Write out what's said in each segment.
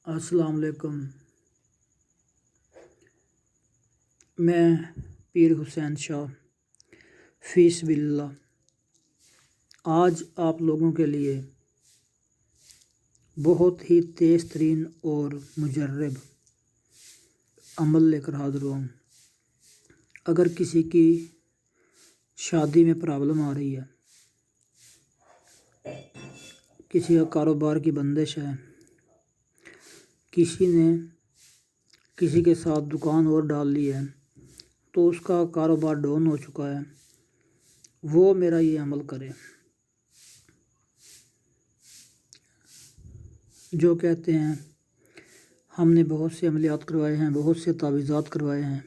السلام علیکم۔ میں پیر حسین شاہ فی سبیل اللہ آج آپ لوگوں کے لیے بہت ہی تیز ترین اور مجرب عمل لے کر حاضر ہوں۔ اگر کسی کی شادی میں پرابلم آ رہی ہے، کسی کا کاروبار کی بندش ہے، کسی نے کسی کے ساتھ دکان اور ڈال لی ہے تو اس کا کاروبار ڈاؤن ہو چکا ہے، وہ میرا یہ عمل کرے جو کہتے ہیں ہم نے بہت سے عملیات کروائے ہیں، بہت سے تعویذات کروائے ہیں۔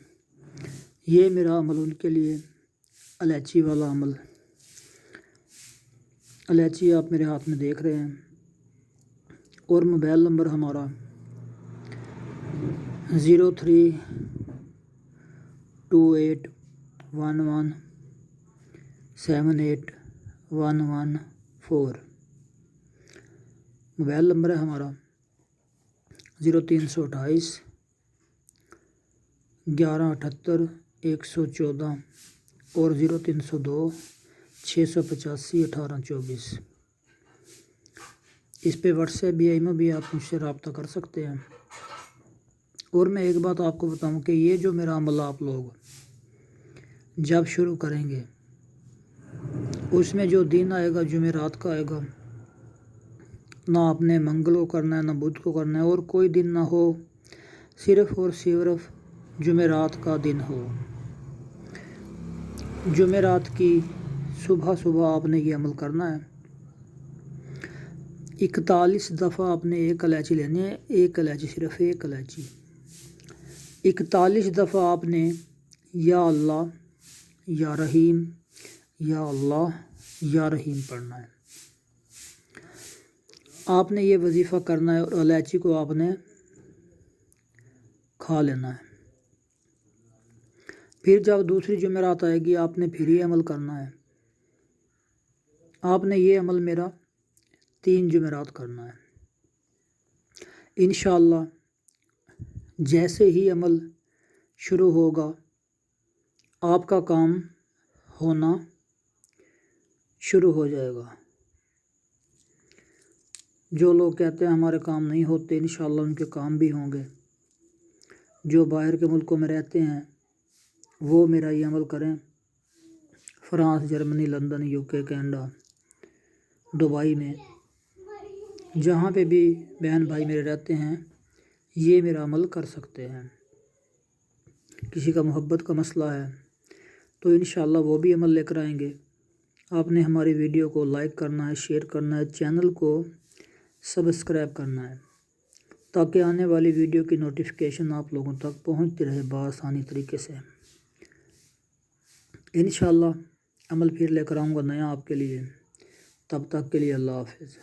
یہ میرا عمل ان کے لیے الائچی والا عمل۔ الائچی آپ میرے ہاتھ میں دیکھ رہے ہیں اور موبائل نمبر ہمارا 032811781114۔ موبائل نمبر ہے ہمارا 0328 1178 114 اور 0302 685 1824۔ اس پہ واٹس ایپ بھی ایمو بھی آپ مجھ سے رابطہ کر سکتے ہیں۔ اور میں ایک بات آپ کو بتاؤں کہ یہ جو میرا عمل آپ لوگ جب شروع کریں گے، اس میں جو دن آئے گا جمعرات کا آئے گا، نہ آپ نے منگل کو کرنا ہے، نہ بدھ کو کرنا ہے، اور کوئی دن نہ ہو، صرف اور صرف جمعرات کا دن ہو۔ جمعرات کی صبح آپ نے یہ عمل کرنا ہے۔ 41 دفعہ آپ نے ایک الائچی لینی ہے، ایک الائچی، صرف ایک الائچی۔ 41 دفعہ آپ نے یا اللہ یا رحیم یا اللہ یا رحیم پڑھنا ہے۔ آپ نے یہ وظیفہ کرنا ہے اور الائچی کو آپ نے کھا لینا ہے۔ پھر جب دوسری جمعرات آئے گی، آپ نے پھر یہ عمل کرنا ہے۔ آپ نے یہ عمل میرا 3 جمعرات کرنا ہے۔ انشاءاللہ جیسے ہی عمل شروع ہوگا، آپ کا کام ہونا شروع ہو جائے گا۔ جو لوگ کہتے ہیں ہمارے کام نہیں ہوتے، انشاءاللہ ان کے کام بھی ہوں گے۔ جو باہر کے ملکوں میں رہتے ہیں وہ میرا یہ عمل کریں۔ France, Germany, London, UK، Canada, Dubai میں، جہاں پہ بھی بہن بھائی میرے رہتے ہیں، یہ میرا عمل کر سکتے ہیں۔ کسی کا محبت کا مسئلہ ہے تو انشاءاللہ وہ بھی عمل لے کر آئیں گے۔ آپ نے ہماری ویڈیو کو لائک کرنا ہے، شیئر کرنا ہے، چینل کو سبسکرائب کرنا ہے تاکہ آنے والی ویڈیو کی نوٹیفیکیشن آپ لوگوں تک پہنچتی رہے بآسانی طریقے سے۔ انشاءاللہ عمل پھر لے کر آؤں گا نیا آپ کے لیے۔ تب تک کے لیے اللہ حافظ۔